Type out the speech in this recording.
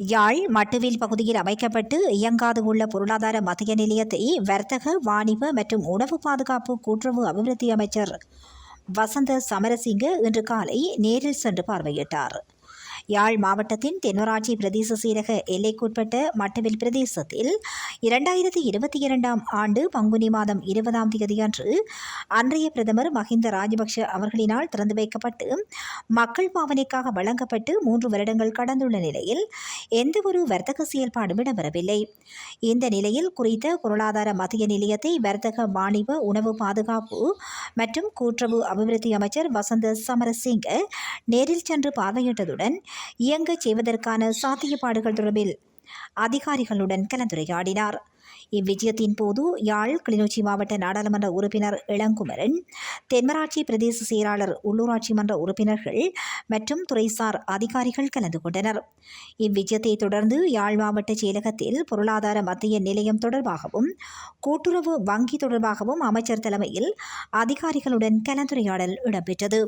யாழ் மட்டுவில் பகுதியில் அமைக்கப்பட்டு இயங்காது உள்ள பொருளாதார மத்திய நிலையத்தை வர்த்தக வாணிப மற்றும் உணவு பாதுகாப்பு கூட்டுறவு அபிவிருத்தி அமைச்சர் வசந்த சமரசிங்க இன்று காலை நேரில் சென்று பார்வையிட்டார். யாழ் மாவட்டத்தின் தென்மராட்சி பிரதேச செயலக எல்லைக்குட்பட்ட மட்டுவில் பிரதேசத்தில் 2022 ஆண்டு பங்குனி மாதம் 20ஆம் தேதி அன்று அன்றைய பிரதமர் மஹிந்த ராஜபக்ஷ அவர்களினால் திறந்து வைக்கப்பட்டு மக்கள் பாவனைக்காக வழங்கப்பட்டு 3 வருடங்கள் கடந்துள்ள நிலையில் எந்தவொரு வர்த்தக செயல்பாடும் இடம்பெறவில்லை. இந்த நிலையில் குறித்த பொருளாதார மத்திய நிலையத்தை வர்த்தக வாணிப உணவு பாதுகாப்பு மற்றும் கூட்டுறவு அபிவிருத்தி அமைச்சர் வசந்த சமரசிங்க நேரில் சென்று பார்வையிட்டதுடன் இயங்கச் செய்வதற்கான சாத்தியப்பாடுகள் தொடர்பில் அதிகாரிகளுடன் கலந்துரையாடினார். இவ்விஜயத்தின் போது யாழ் கிளிநொச்சி மாவட்ட நாடாளுமன்ற உறுப்பினர் இளங்குமரன், தென்மராட்சி பிரதேச செயலாளர், உள்ளூராட்சி மன்ற உறுப்பினர்கள் மற்றும் துறைசார் அதிகாரிகள் கலந்து கொண்டனர். இவ்விஜயத்தை தொடர்ந்து யாழ் மாவட்ட செயலகத்தில் பொருளாதார மத்திய நிலையம் தொடர்பாகவும் கூட்டுறவு வங்கி தொடர்பாகவும் அமைச்சர் தலைமையில் அதிகாரிகளுடன் கலந்துரையாடல் இடம்பெற்றது.